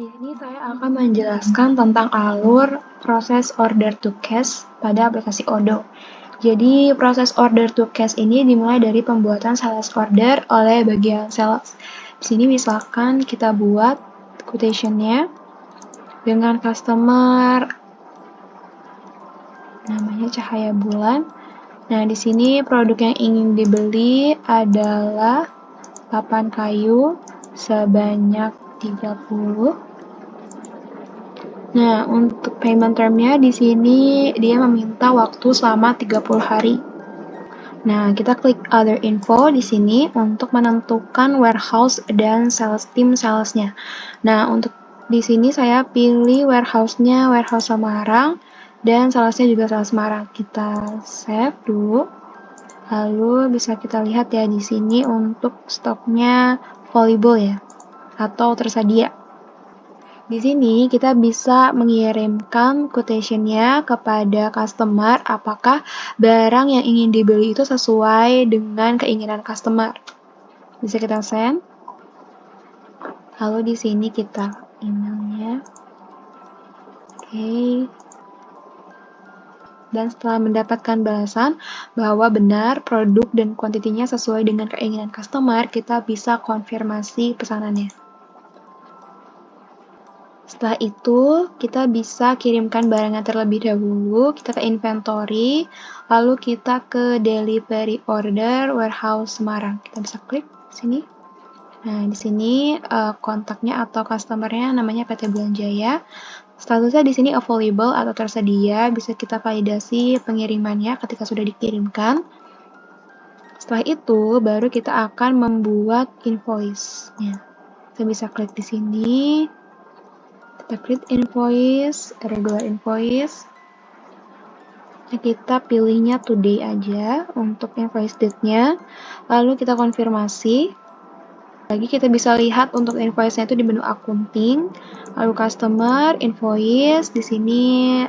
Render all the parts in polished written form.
Di sini saya akan menjelaskan tentang alur proses order to cash pada aplikasi Odoo. Jadi, proses order to cash ini dimulai dari pembuatan sales order oleh bagian sales. Di sini misalkan kita buat quotation-nya dengan customer namanya Cahaya Bulan. Nah, di sini produk yang ingin dibeli adalah papan kayu sebanyak 30. Nah, untuk payment term-nya di sini dia meminta waktu selama 30 hari. Nah, kita klik other info di sini untuk menentukan warehouse dan sales team salesnya. Nah, untuk di sini saya pilih warehouse-nya warehouse Semarang dan salesnya juga sales Semarang. Kita save dulu. Lalu bisa kita lihat ya di sini untuk stoknya available ya atau tersedia. Di sini kita bisa mengirimkan quotation-nya kepada customer apakah barang yang ingin dibeli itu sesuai dengan keinginan customer. Bisa kita send. Lalu di sini kita emailnya. Oke. Dan setelah mendapatkan balasan bahwa benar produk dan kuantitinya sesuai dengan keinginan customer, kita bisa konfirmasi pesanannya. Setelah itu, kita bisa kirimkan barangnya terlebih dahulu, kita ke inventory, lalu kita ke delivery order warehouse Semarang. Kita bisa klik di sini. Nah, di sini kontaknya atau customernya namanya PT Bulanjaya. Statusnya di sini available atau tersedia, bisa kita validasi pengirimannya ketika sudah dikirimkan. Setelah itu, baru kita akan membuat invoice-nya. Kita bisa klik di sini. Kita klik invoice, regular invoice. Nah, kita pilihnya today aja untuk invoice date-nya. Lalu kita konfirmasi. Lagi kita bisa lihat untuk invoice-nya itu di menu accounting, lalu customer, invoice, di sini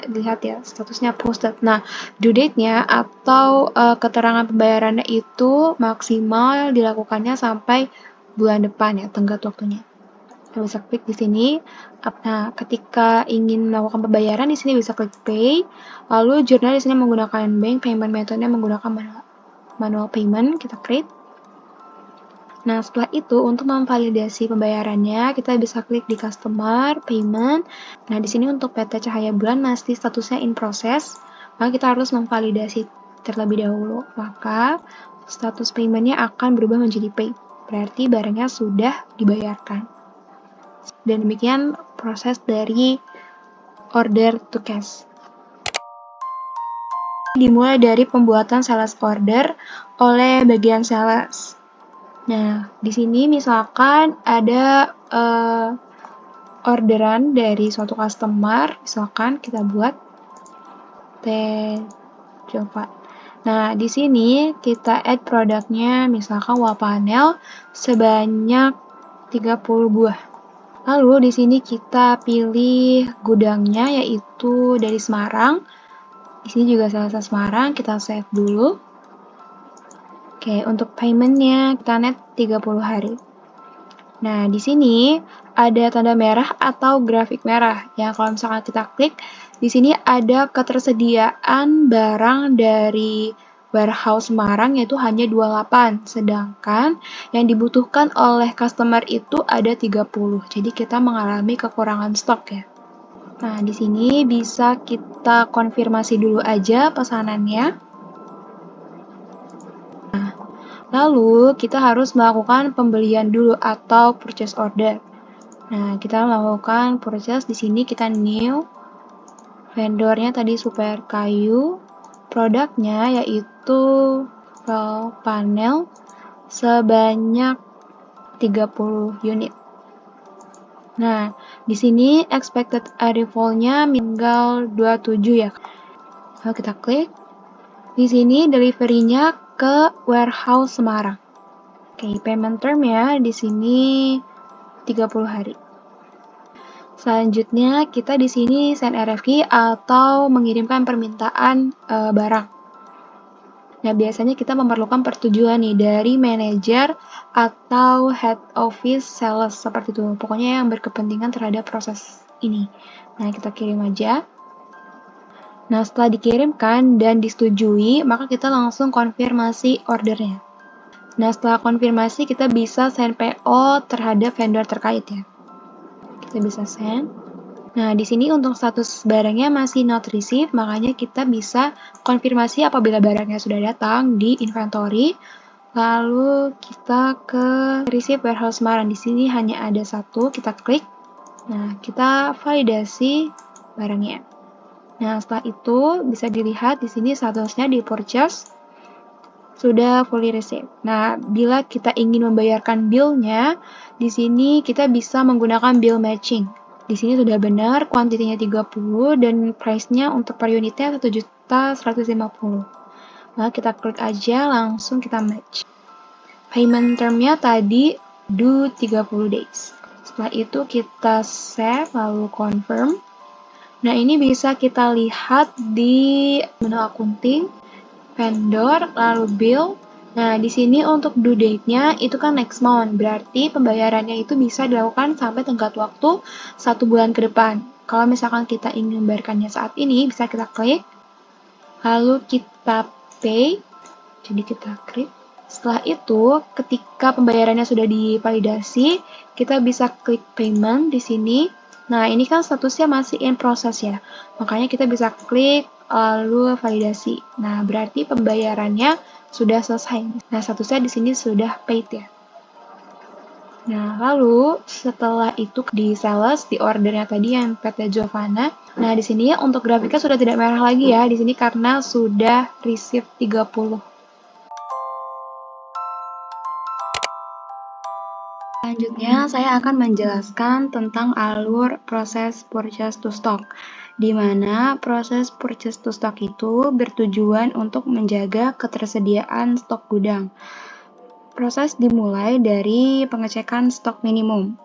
lihat ya statusnya posted. Nah, due date-nya atau keterangan pembayarannya itu maksimal dilakukannya sampai bulan depan ya, tenggat waktunya. Kita bisa klik di sini. Nah, ketika ingin melakukan pembayaran di sini bisa klik pay. Lalu jurnal di sini menggunakan bank, payment metode menggunakan manual payment, kita create. Nah, setelah itu untuk memvalidasi pembayarannya, kita bisa klik di customer, payment. Nah, di sini untuk PT Cahaya Bulan masih statusnya in process, maka kita harus memvalidasi terlebih dahulu. Maka status payment-nya akan berubah menjadi pay. Berarti barangnya sudah dibayarkan. Dan demikian proses dari order to cash. Dimulai dari pembuatan sales order oleh bagian sales. Nah, di sini misalkan ada orderan dari suatu customer, misalkan kita buat coba. Nah, di sini kita add produknya misalkan wall panel sebanyak 30 buah. Lalu di sini kita pilih gudangnya yaitu dari Semarang. Di sini juga salesnya Semarang, kita save dulu. Oke, untuk payment-nya kita net 30 hari. Nah, di sini ada tanda merah atau grafik merah. Ya, kalau misalkan kita klik, di sini ada ketersediaan barang dari warehouse Semarang yaitu hanya 28, sedangkan yang dibutuhkan oleh customer itu ada 30. Jadi kita mengalami kekurangan stok ya. Nah, di sini bisa kita konfirmasi dulu aja pesanannya. Lalu, kita harus melakukan pembelian dulu atau purchase order. Nah, kita melakukan purchase di sini kita new. Vendornya tadi Super Kayu. Produknya yaitu wall panel sebanyak 30 unit. Nah, di sini expected arrival-nya tinggal 27 ya. Lalu kita klik. Di sini delivery-nya ke warehouse Semarang. Oke, payment term-nya di sini 30 hari. Selanjutnya, kita di sini send RFQ atau mengirimkan permintaan barang. Nah, biasanya kita memerlukan persetujuan nih dari manajer atau head office sales seperti itu. Pokoknya yang berkepentingan terhadap proses ini. Nah, kita kirim aja. Nah, setelah dikirimkan dan disetujui, maka kita langsung konfirmasi ordernya. Nah, setelah konfirmasi, kita bisa send PO terhadap vendor terkait ya. Kita bisa send. Nah, di sini untuk status barangnya masih not received, makanya kita bisa konfirmasi apabila barangnya sudah datang di inventory. Lalu kita ke receive warehouse Semarang. Di sini hanya ada satu, kita klik. Nah, kita validasi barangnya. Nah, setelah itu bisa dilihat di sini statusnya di purchase sudah fully received. Nah, bila kita ingin membayarkan bill-nya, di sini kita bisa menggunakan bill matching. Di sini sudah benar, kuantitinya 30 dan price-nya untuk per unitnya 1.150.000. Nah, kita klik aja, langsung kita match. Payment term-nya tadi due 30 days. Setelah itu kita save, lalu confirm. Nah, ini bisa kita lihat di menu accounting, vendor, lalu bill. Nah, di sini untuk due date-nya itu kan next month, berarti pembayarannya itu bisa dilakukan sampai tenggat waktu 1 bulan ke depan. Kalau misalkan kita ingin membayarkannya saat ini, bisa kita klik, lalu kita pay, jadi kita klik. Setelah itu, ketika pembayarannya sudah divalidasi, kita bisa klik payment di sini. Nah, ini kan statusnya masih in process ya, makanya kita bisa klik lalu validasi. Nah, berarti pembayarannya sudah selesai. Nah, statusnya di sini sudah paid ya. Nah, lalu setelah itu di sales, di ordernya tadi yang PT Giovanna. Nah, di sini untuk grafiknya sudah tidak merah lagi ya, di sini karena sudah receive 30. Selanjutnya, saya akan menjelaskan tentang alur proses purchase to stock, di mana proses purchase to stock itu bertujuan untuk menjaga ketersediaan stok gudang. Proses dimulai dari pengecekan stok minimum.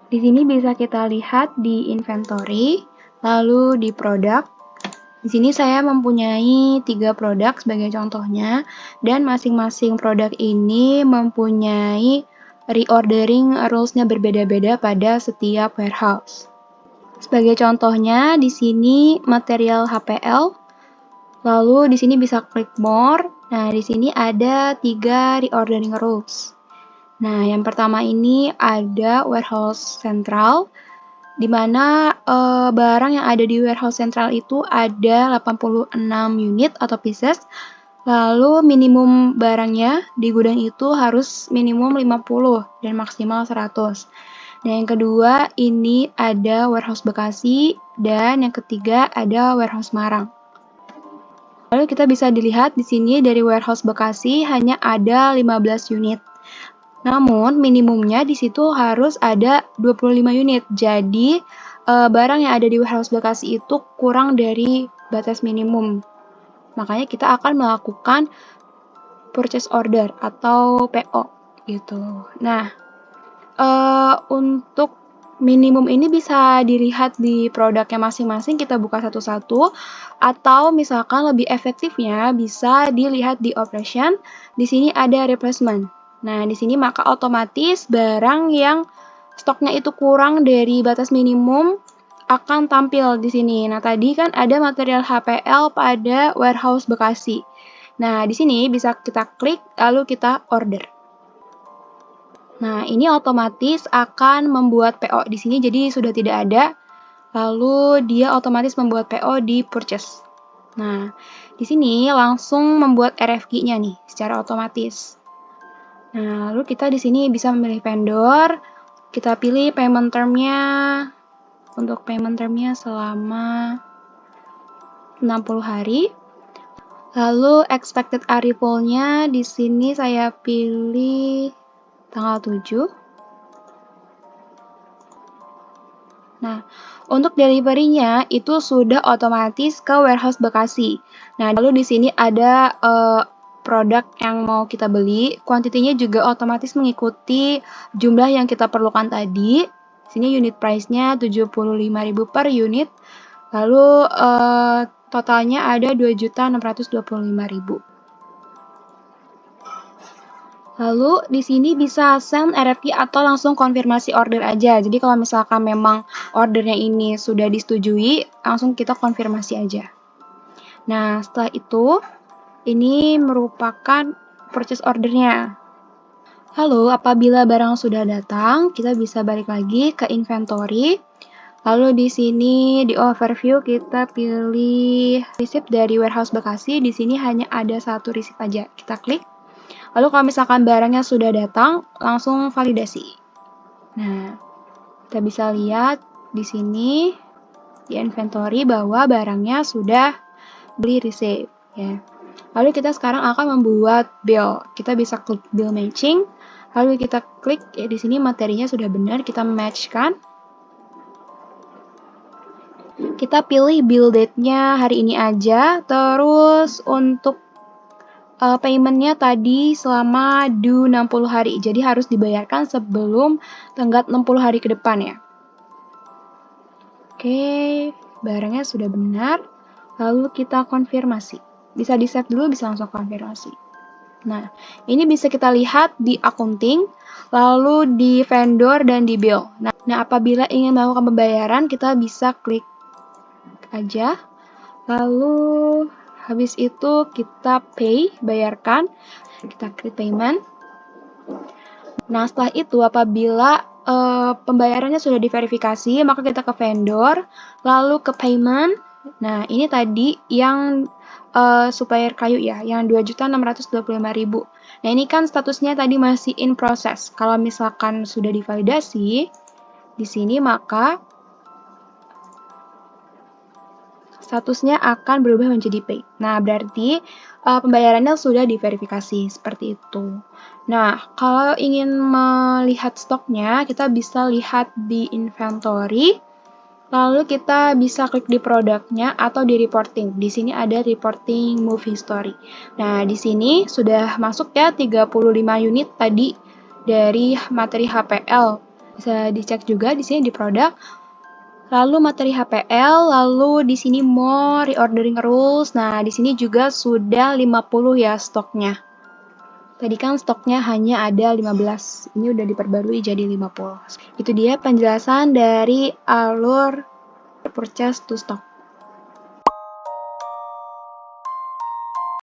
Di sini bisa kita lihat di inventory, lalu di produk. Di sini saya mempunyai 3 produk sebagai contohnya, dan masing-masing produk ini mempunyai reordering rules-nya berbeda-beda pada setiap warehouse. Sebagai contohnya, di sini material HPL, lalu di sini bisa klik more. Nah, di sini ada 3 reordering rules. Nah, yang pertama ini ada warehouse central, di mana barang yang ada di warehouse central itu ada 86 unit atau pieces. Lalu minimum barangnya di gudang itu harus minimum 50 dan maksimal 100. Dan yang kedua ini ada warehouse Bekasi dan yang ketiga ada warehouse Semarang. Lalu kita bisa dilihat di sini dari warehouse Bekasi hanya ada 15 unit. Namun minimumnya di situ harus ada 25 unit. Jadi barang yang ada di warehouse Bekasi itu kurang dari batas minimum. Makanya kita akan melakukan purchase order atau PO gitu. Nah, untuk minimum ini bisa dilihat di produknya masing-masing, kita buka satu-satu, atau misalkan lebih efektifnya bisa dilihat di operation. Di sini ada replacement. Nah, di sini maka otomatis barang yang stoknya itu kurang dari batas minimum akan tampil di sini. Nah, tadi kan ada material HPL pada warehouse Bekasi. Nah, di sini bisa kita klik lalu kita order. Nah, ini otomatis akan membuat PO di sini jadi sudah tidak ada. Lalu dia otomatis membuat PO di purchase. Nah, di sini langsung membuat RFQ-nya nih secara otomatis. Nah, lalu kita di sini bisa memilih vendor. Kita pilih payment term-nya. Untuk payment term-nya selama 60 hari. Lalu expected arrival-nya di sini saya pilih tanggal 7. Nah, untuk delivery-nya itu sudah otomatis ke warehouse Bekasi. Nah, lalu di sini ada produk yang mau kita beli, kuantitinya juga otomatis mengikuti jumlah yang kita perlukan tadi. Sini unit price-nya 75.000 per unit. Lalu totalnya ada 2.625.000. Lalu di sini bisa send RFQ atau langsung konfirmasi order aja. Jadi kalau misalkan memang ordernya ini sudah disetujui, langsung kita konfirmasi aja. Nah, setelah itu ini merupakan purchase ordernya. Lalu apabila barang sudah datang, kita bisa balik lagi ke inventory. Lalu di sini di overview kita pilih receipt dari warehouse Bekasi. Di sini hanya ada satu receipt aja. Kita klik. Lalu kalau misalkan barangnya sudah datang, langsung validasi. Nah, kita bisa lihat di sini di inventory bahwa barangnya sudah beli receipt ya. Lalu kita sekarang akan membuat bill. Kita bisa klik bill matching. Lalu kita klik ya, di sini materinya sudah benar, kita matchkan. Kita pilih bill date-nya hari ini aja. Terus untuk payment-nya tadi selama due 60 hari. Jadi harus dibayarkan sebelum tenggat 60 hari ke depan ya. Oke, barangnya sudah benar. Lalu kita konfirmasi. Bisa di-save dulu, bisa langsung konfirmasi. Nah, ini bisa kita lihat di accounting, lalu di vendor dan di bill. Nah, apabila ingin melakukan pembayaran, kita bisa klik aja. Lalu habis itu kita pay, bayarkan. Kita klik payment. Nah, setelah itu apabila pembayarannya sudah diverifikasi, maka kita ke vendor, lalu ke payment. Nah, ini tadi yang supplier kayu ya, yang 2.625.000. Nah, ini kan statusnya tadi masih in process. Kalau misalkan sudah divalidasi di sini, maka statusnya akan berubah menjadi paid. Nah, berarti pembayarannya sudah diverifikasi, seperti itu. Nah, kalau ingin melihat stoknya, kita bisa lihat di inventory, lalu kita bisa klik di produknya atau di reporting. Di sini ada reporting move history. Nah, di sini sudah masuk ya 35 unit tadi dari materi HPL. Bisa dicek juga di sini di produk. Lalu materi HPL, lalu di sini more reordering rules. Nah, di sini juga sudah 50 ya stoknya. Tadi kan stoknya hanya ada 15. Ini udah diperbarui jadi 50. Itu dia penjelasan dari alur purchase to stock.